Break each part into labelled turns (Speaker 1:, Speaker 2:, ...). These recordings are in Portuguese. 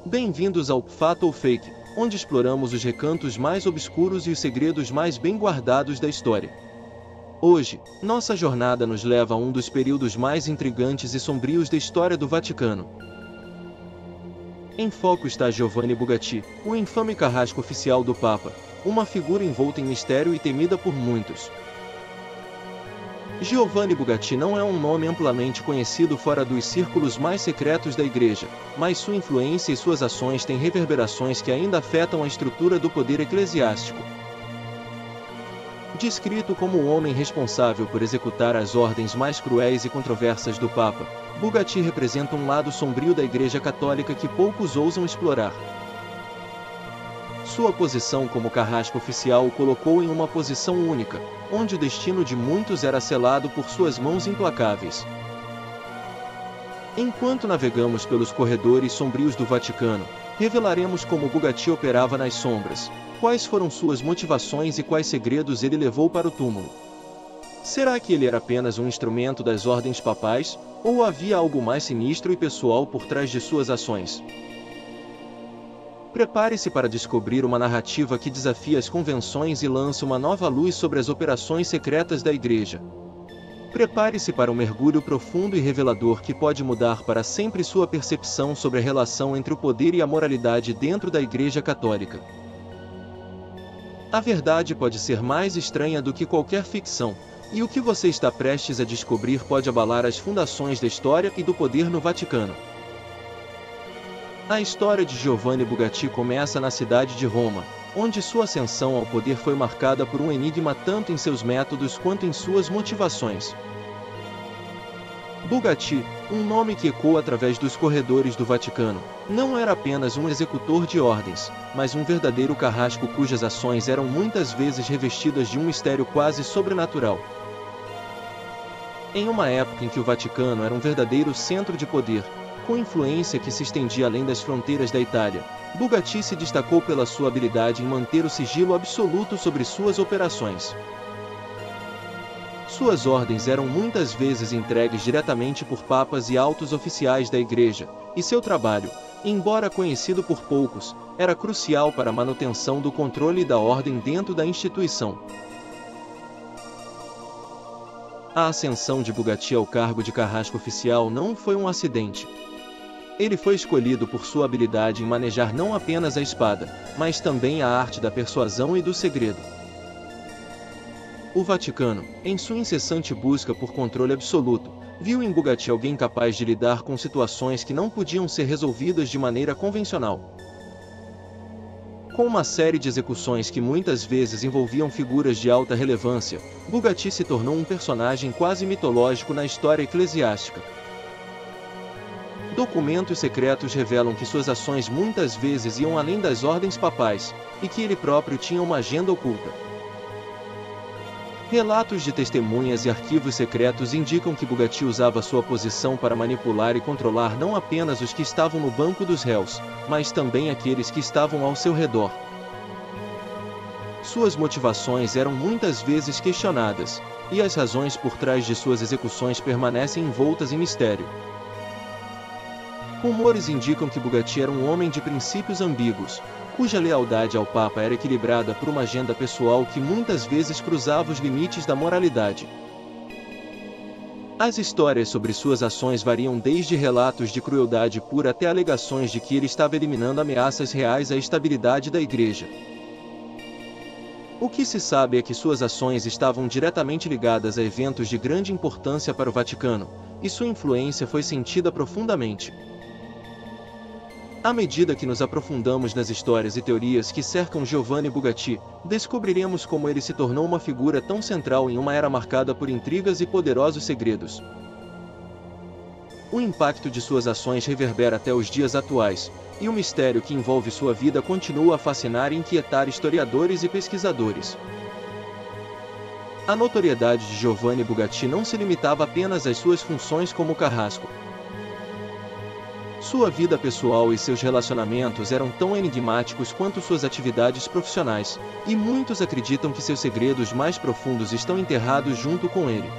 Speaker 1: Bem-vindos ao Fato ou Fake, onde exploramos os recantos mais obscuros e os segredos mais bem guardados da história. Hoje, nossa jornada nos leva a um dos períodos mais intrigantes e sombrios da história do Vaticano. Em foco está Giovanni Bugatti, o infame carrasco oficial do Papa, uma figura envolta em mistério e temida por muitos. Giovanni Bugatti não é um nome amplamente conhecido fora dos círculos mais secretos da Igreja, mas sua influência e suas ações têm reverberações que ainda afetam a estrutura do poder eclesiástico. Descrito como o homem responsável por executar as ordens mais cruéis e controversas do Papa, Bugatti representa um lado sombrio da Igreja Católica que poucos ousam explorar. Sua posição como carrasco oficial o colocou em uma posição única, onde o destino de muitos era selado por suas mãos implacáveis. Enquanto navegamos pelos corredores sombrios do Vaticano, revelaremos como Bugatti operava nas sombras, quais foram suas motivações e quais segredos ele levou para o túmulo. Será que ele era apenas um instrumento das ordens papais, ou havia algo mais sinistro e pessoal por trás de suas ações? Prepare-se para descobrir uma narrativa que desafia as convenções e lança uma nova luz sobre as operações secretas da Igreja. Prepare-se para um mergulho profundo e revelador que pode mudar para sempre sua percepção sobre a relação entre o poder e a moralidade dentro da Igreja Católica. A verdade pode ser mais estranha do que qualquer ficção, e o que você está prestes a descobrir pode abalar as fundações da história e do poder no Vaticano. A história de Giovanni Bugatti começa na cidade de Roma, onde sua ascensão ao poder foi marcada por um enigma tanto em seus métodos quanto em suas motivações. Bugatti, um nome que ecoa através dos corredores do Vaticano, não era apenas um executor de ordens, mas um verdadeiro carrasco cujas ações eram muitas vezes revestidas de um mistério quase sobrenatural. Em uma época em que o Vaticano era um verdadeiro centro de poder, com influência que se estendia além das fronteiras da Itália, Bugatti se destacou pela sua habilidade em manter o sigilo absoluto sobre suas operações. Suas ordens eram muitas vezes entregues diretamente por papas e altos oficiais da Igreja, e seu trabalho, embora conhecido por poucos, era crucial para a manutenção do controle e da ordem dentro da instituição. A ascensão de Bugatti ao cargo de carrasco oficial não foi um acidente. Ele foi escolhido por sua habilidade em manejar não apenas a espada, mas também a arte da persuasão e do segredo. O Vaticano, em sua incessante busca por controle absoluto, viu em Bugatti alguém capaz de lidar com situações que não podiam ser resolvidas de maneira convencional. Com uma série de execuções que muitas vezes envolviam figuras de alta relevância, Bugatti se tornou um personagem quase mitológico na história eclesiástica. Documentos secretos revelam que suas ações muitas vezes iam além das ordens papais, e que ele próprio tinha uma agenda oculta. Relatos de testemunhas e arquivos secretos indicam que Bugatti usava sua posição para manipular e controlar não apenas os que estavam no banco dos réus, mas também aqueles que estavam ao seu redor. Suas motivações eram muitas vezes questionadas, e as razões por trás de suas execuções permanecem envoltas em mistério. Rumores indicam que Bugatti era um homem de princípios ambíguos, cuja lealdade ao Papa era equilibrada por uma agenda pessoal que muitas vezes cruzava os limites da moralidade. As histórias sobre suas ações variam desde relatos de crueldade pura até alegações de que ele estava eliminando ameaças reais à estabilidade da Igreja. O que se sabe é que suas ações estavam diretamente ligadas a eventos de grande importância para o Vaticano, e sua influência foi sentida profundamente. À medida que nos aprofundamos nas histórias e teorias que cercam Giovanni Bugatti, descobriremos como ele se tornou uma figura tão central em uma era marcada por intrigas e poderosos segredos. O impacto de suas ações reverbera até os dias atuais, e o mistério que envolve sua vida continua a fascinar e inquietar historiadores e pesquisadores. A notoriedade de Giovanni Bugatti não se limitava apenas às suas funções como carrasco. Sua vida pessoal e seus relacionamentos eram tão enigmáticos quanto suas atividades profissionais, e muitos acreditam que seus segredos mais profundos estão enterrados junto com ele.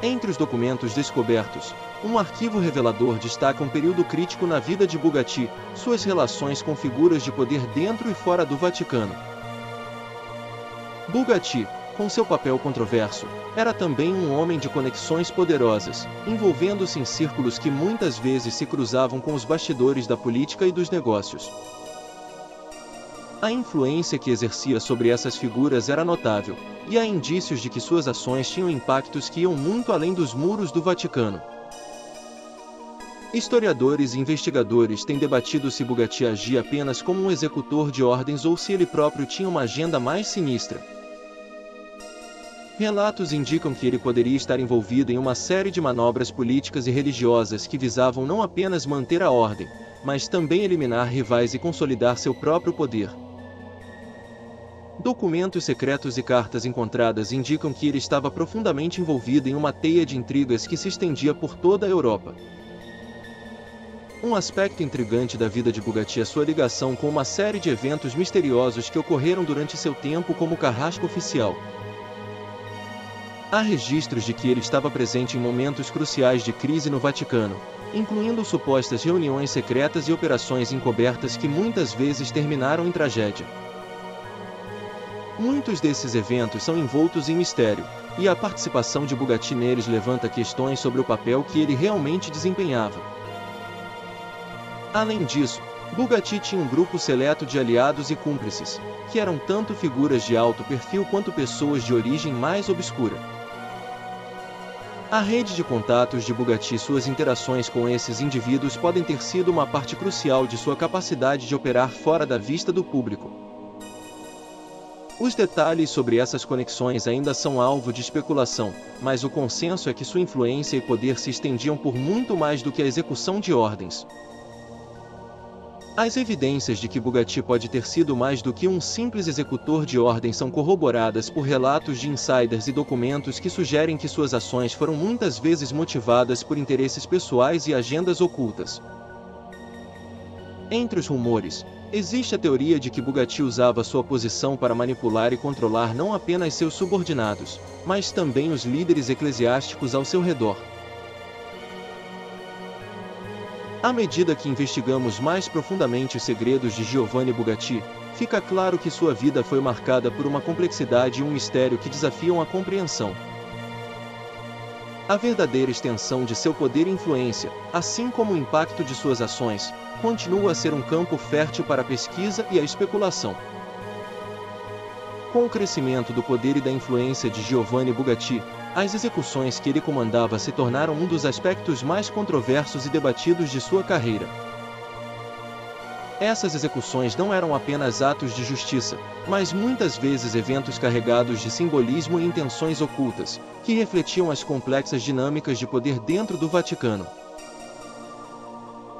Speaker 1: Entre os documentos descobertos, um arquivo revelador destaca um período crítico na vida de Bugatti, suas relações com figuras de poder dentro e fora do Vaticano. Bugatti, com seu papel controverso, era também um homem de conexões poderosas, envolvendo-se em círculos que muitas vezes se cruzavam com os bastidores da política e dos negócios. A influência que exercia sobre essas figuras era notável, e há indícios de que suas ações tinham impactos que iam muito além dos muros do Vaticano. Historiadores e investigadores têm debatido se Bugatti agia apenas como um executor de ordens ou se ele próprio tinha uma agenda mais sinistra. Relatos indicam que ele poderia estar envolvido em uma série de manobras políticas e religiosas que visavam não apenas manter a ordem, mas também eliminar rivais e consolidar seu próprio poder. Documentos secretos e cartas encontradas indicam que ele estava profundamente envolvido em uma teia de intrigas que se estendia por toda a Europa. Um aspecto intrigante da vida de Bugatti é sua ligação com uma série de eventos misteriosos que ocorreram durante seu tempo como carrasco oficial. Há registros de que ele estava presente em momentos cruciais de crise no Vaticano, incluindo supostas reuniões secretas e operações encobertas que muitas vezes terminaram em tragédia. Muitos desses eventos são envoltos em mistério, e a participação de Bugatti neles levanta questões sobre o papel que ele realmente desempenhava. Além disso, Bugatti tinha um grupo seleto de aliados e cúmplices, que eram tanto figuras de alto perfil quanto pessoas de origem mais obscura. A rede de contatos de Bugatti e suas interações com esses indivíduos podem ter sido uma parte crucial de sua capacidade de operar fora da vista do público. Os detalhes sobre essas conexões ainda são alvo de especulação, mas o consenso é que sua influência e poder se estendiam por muito mais do que a execução de ordens. As evidências de que Bugatti pode ter sido mais do que um simples executor de ordens são corroboradas por relatos de insiders e documentos que sugerem que suas ações foram muitas vezes motivadas por interesses pessoais e agendas ocultas. Entre os rumores, existe a teoria de que Bugatti usava sua posição para manipular e controlar não apenas seus subordinados, mas também os líderes eclesiásticos ao seu redor. À medida que investigamos mais profundamente os segredos de Giovanni Bugatti, fica claro que sua vida foi marcada por uma complexidade e um mistério que desafiam a compreensão. A verdadeira extensão de seu poder e influência, assim como o impacto de suas ações, continua a ser um campo fértil para a pesquisa e a especulação. Com o crescimento do poder e da influência de Giovanni Bugatti, as execuções que ele comandava se tornaram um dos aspectos mais controversos e debatidos de sua carreira. Essas execuções não eram apenas atos de justiça, mas muitas vezes eventos carregados de simbolismo e intenções ocultas, que refletiam as complexas dinâmicas de poder dentro do Vaticano.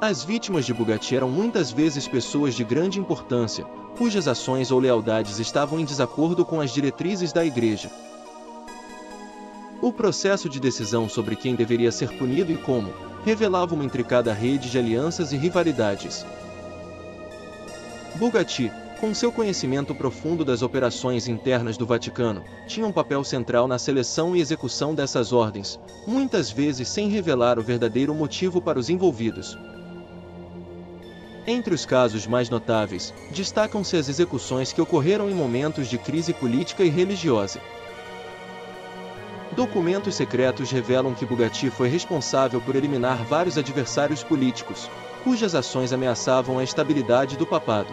Speaker 1: As vítimas de Bugatti eram muitas vezes pessoas de grande importância, cujas ações ou lealdades estavam em desacordo com as diretrizes da Igreja. O processo de decisão sobre quem deveria ser punido e como, revelava uma intricada rede de alianças e rivalidades. Bugatti, com seu conhecimento profundo das operações internas do Vaticano, tinha um papel central na seleção e execução dessas ordens, muitas vezes sem revelar o verdadeiro motivo para os envolvidos. Entre os casos mais notáveis, destacam-se as execuções que ocorreram em momentos de crise política e religiosa. Documentos secretos revelam que Bugatti foi responsável por eliminar vários adversários políticos, cujas ações ameaçavam a estabilidade do papado.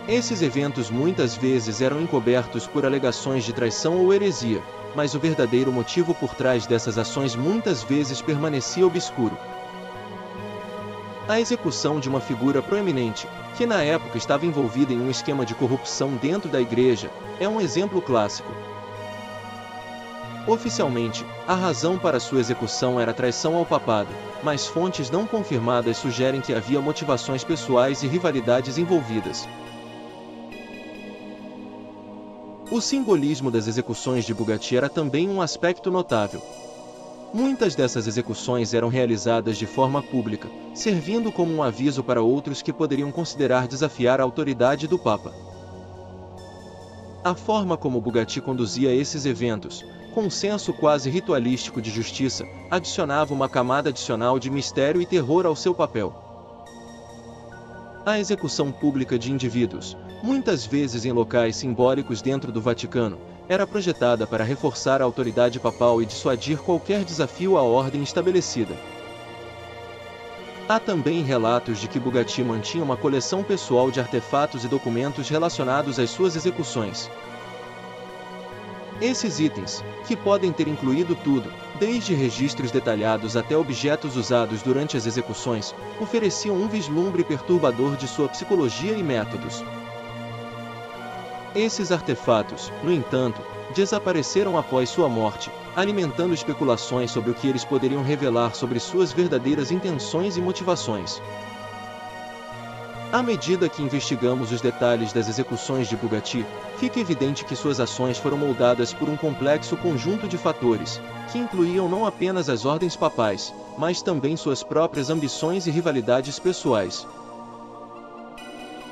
Speaker 1: Esses eventos muitas vezes eram encobertos por alegações de traição ou heresia, mas o verdadeiro motivo por trás dessas ações muitas vezes permanecia obscuro. A execução de uma figura proeminente, que na época estava envolvida em um esquema de corrupção dentro da Igreja, é um exemplo clássico. Oficialmente, a razão para sua execução era traição ao papado, mas fontes não confirmadas sugerem que havia motivações pessoais e rivalidades envolvidas. O simbolismo das execuções de Bugatti era também um aspecto notável. Muitas dessas execuções eram realizadas de forma pública, servindo como um aviso para outros que poderiam considerar desafiar a autoridade do Papa. A forma como Bugatti conduzia esses eventos, com um senso quase ritualístico de justiça, adicionava uma camada adicional de mistério e terror ao seu papel. A execução pública de indivíduos, muitas vezes em locais simbólicos dentro do Vaticano, era projetada para reforçar a autoridade papal e dissuadir qualquer desafio à ordem estabelecida. Há também relatos de que Bugatti mantinha uma coleção pessoal de artefatos e documentos relacionados às suas execuções. Esses itens, que podem ter incluído tudo, desde registros detalhados até objetos usados durante as execuções, ofereciam um vislumbre perturbador de sua psicologia e métodos. Esses artefatos, no entanto, desapareceram após sua morte, alimentando especulações sobre o que eles poderiam revelar sobre suas verdadeiras intenções e motivações. À medida que investigamos os detalhes das execuções de Bugatti, fica evidente que suas ações foram moldadas por um complexo conjunto de fatores, que incluíam não apenas as ordens papais, mas também suas próprias ambições e rivalidades pessoais.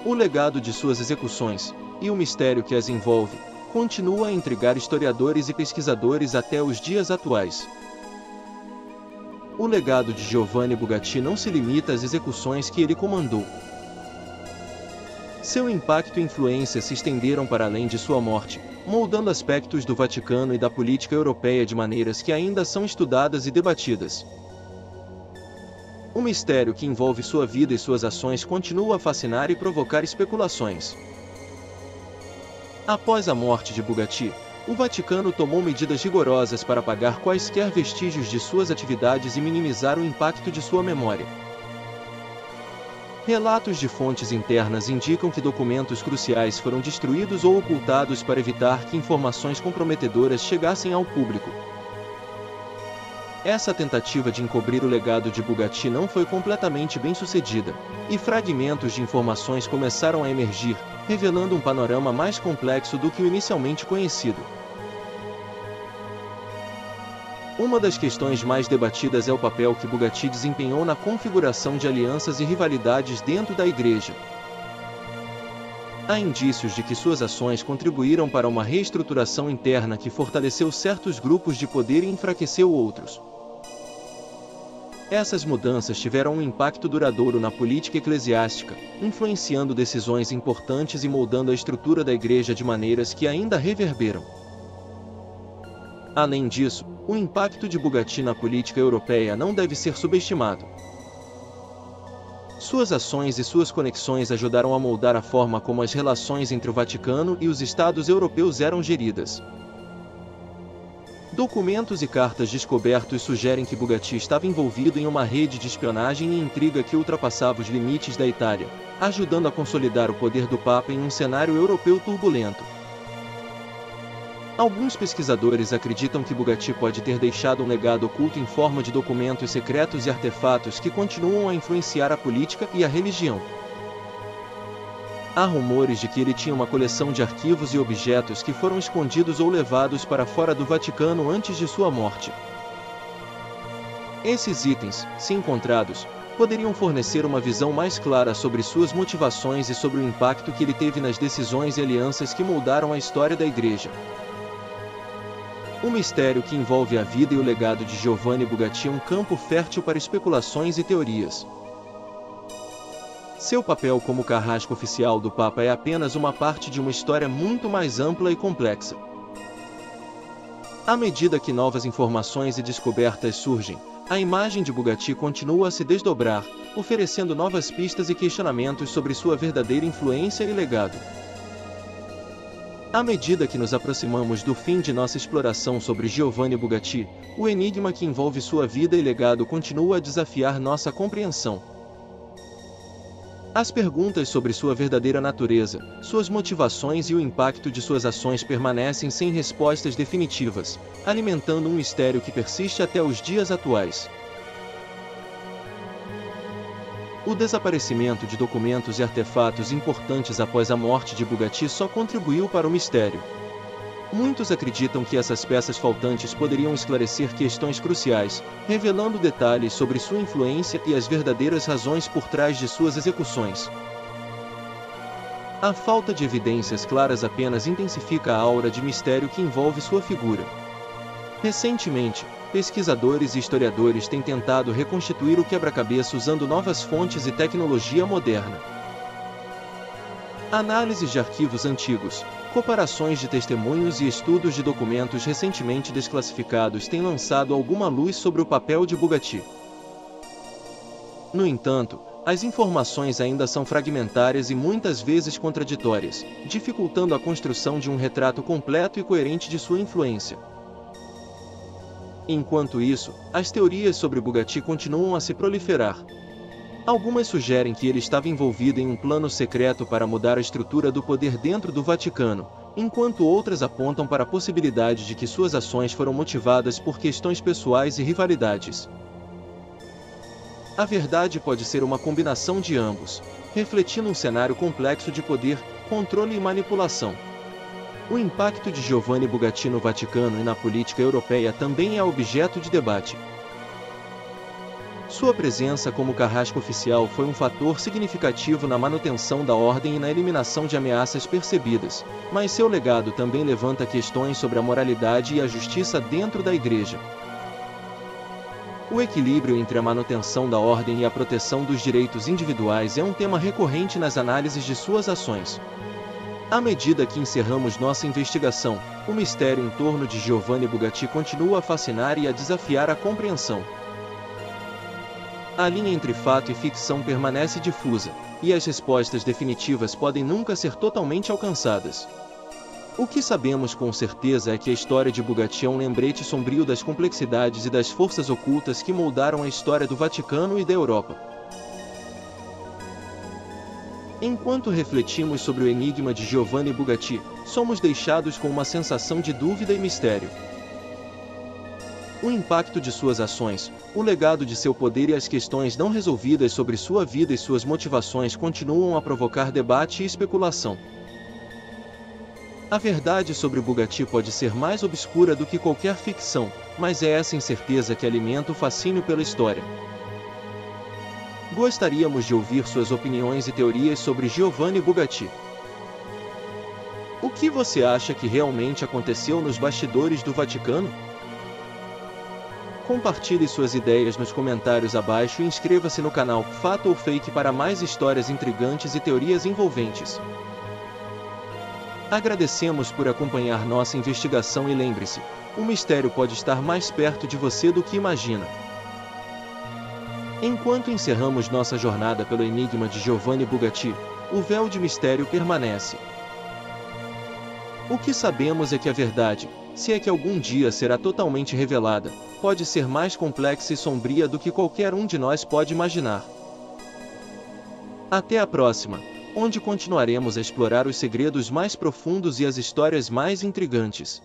Speaker 1: O legado de suas execuções, e o mistério que as envolve, continua a intrigar historiadores e pesquisadores até os dias atuais. O legado de Giovanni Bugatti não se limita às execuções que ele comandou. Seu impacto e influência se estenderam para além de sua morte, moldando aspectos do Vaticano e da política europeia de maneiras que ainda são estudadas e debatidas. O mistério que envolve sua vida e suas ações continua a fascinar e provocar especulações. Após a morte de Bugatti, o Vaticano tomou medidas rigorosas para apagar quaisquer vestígios de suas atividades e minimizar o impacto de sua memória. Relatos de fontes internas indicam que documentos cruciais foram destruídos ou ocultados para evitar que informações comprometedoras chegassem ao público. Essa tentativa de encobrir o legado de Bugatti não foi completamente bem-sucedida, e fragmentos de informações começaram a emergir, revelando um panorama mais complexo do que o inicialmente conhecido. Uma das questões mais debatidas é o papel que Bugatti desempenhou na configuração de alianças e rivalidades dentro da Igreja. Há indícios de que suas ações contribuíram para uma reestruturação interna que fortaleceu certos grupos de poder e enfraqueceu outros. Essas mudanças tiveram um impacto duradouro na política eclesiástica, influenciando decisões importantes e moldando a estrutura da Igreja de maneiras que ainda reverberam. Além disso, o impacto de Bugatti na política europeia não deve ser subestimado. Suas ações e suas conexões ajudaram a moldar a forma como as relações entre o Vaticano e os Estados europeus eram geridas. Documentos e cartas descobertos sugerem que Bugatti estava envolvido em uma rede de espionagem e intriga que ultrapassava os limites da Itália, ajudando a consolidar o poder do Papa em um cenário europeu turbulento. Alguns pesquisadores acreditam que Bugatti pode ter deixado um legado oculto em forma de documentos secretos e artefatos que continuam a influenciar a política e a religião. Há rumores de que ele tinha uma coleção de arquivos e objetos que foram escondidos ou levados para fora do Vaticano antes de sua morte. Esses itens, se encontrados, poderiam fornecer uma visão mais clara sobre suas motivações e sobre o impacto que ele teve nas decisões e alianças que moldaram a história da Igreja. O mistério que envolve a vida e o legado de Giovanni Bugatti é um campo fértil para especulações e teorias. Seu papel como carrasco oficial do Papa é apenas uma parte de uma história muito mais ampla e complexa. À medida que novas informações e descobertas surgem, a imagem de Bugatti continua a se desdobrar, oferecendo novas pistas e questionamentos sobre sua verdadeira influência e legado. À medida que nos aproximamos do fim de nossa exploração sobre Giovanni Bugatti, o enigma que envolve sua vida e legado continua a desafiar nossa compreensão. As perguntas sobre sua verdadeira natureza, suas motivações e o impacto de suas ações permanecem sem respostas definitivas, alimentando um mistério que persiste até os dias atuais. O desaparecimento de documentos e artefatos importantes após a morte de Bugatti só contribuiu para o mistério. Muitos acreditam que essas peças faltantes poderiam esclarecer questões cruciais, revelando detalhes sobre sua influência e as verdadeiras razões por trás de suas execuções. A falta de evidências claras apenas intensifica a aura de mistério que envolve sua figura. Recentemente, pesquisadores e historiadores têm tentado reconstituir o quebra-cabeça usando novas fontes e tecnologia moderna. Análises de arquivos antigos, comparações de testemunhos e estudos de documentos recentemente desclassificados têm lançado alguma luz sobre o papel de Bugatti. No entanto, as informações ainda são fragmentárias e muitas vezes contraditórias, dificultando a construção de um retrato completo e coerente de sua influência. Enquanto isso, as teorias sobre Bugatti continuam a se proliferar. Algumas sugerem que ele estava envolvido em um plano secreto para mudar a estrutura do poder dentro do Vaticano, enquanto outras apontam para a possibilidade de que suas ações foram motivadas por questões pessoais e rivalidades. A verdade pode ser uma combinação de ambos, refletindo um cenário complexo de poder, controle e manipulação. O impacto de Giovanni Bugatti no Vaticano e na política europeia também é objeto de debate. Sua presença como carrasco oficial foi um fator significativo na manutenção da ordem e na eliminação de ameaças percebidas, mas seu legado também levanta questões sobre a moralidade e a justiça dentro da Igreja. O equilíbrio entre a manutenção da ordem e a proteção dos direitos individuais é um tema recorrente nas análises de suas ações. À medida que encerramos nossa investigação, o mistério em torno de Giovanni Bugatti continua a fascinar e a desafiar a compreensão. A linha entre fato e ficção permanece difusa, e as respostas definitivas podem nunca ser totalmente alcançadas. O que sabemos com certeza é que a história de Bugatti é um lembrete sombrio das complexidades e das forças ocultas que moldaram a história do Vaticano e da Europa. Enquanto refletimos sobre o enigma de Giovanni Bugatti, somos deixados com uma sensação de dúvida e mistério. O impacto de suas ações, o legado de seu poder e as questões não resolvidas sobre sua vida e suas motivações continuam a provocar debate e especulação. A verdade sobre Bugatti pode ser mais obscura do que qualquer ficção, mas é essa incerteza que alimenta o fascínio pela história. Gostaríamos de ouvir suas opiniões e teorias sobre Giovanni Bugatti. O que você acha que realmente aconteceu nos bastidores do Vaticano? Compartilhe suas ideias nos comentários abaixo e inscreva-se no canal Fato ou Fake para mais histórias intrigantes e teorias envolventes. Agradecemos por acompanhar nossa investigação e lembre-se, o mistério pode estar mais perto de você do que imagina. Enquanto encerramos nossa jornada pelo enigma de Giovanni Bugatti, o véu de mistério permanece. O que sabemos é que a verdade, se é que algum dia será totalmente revelada, pode ser mais complexa e sombria do que qualquer um de nós pode imaginar. Até a próxima, onde continuaremos a explorar os segredos mais profundos e as histórias mais intrigantes.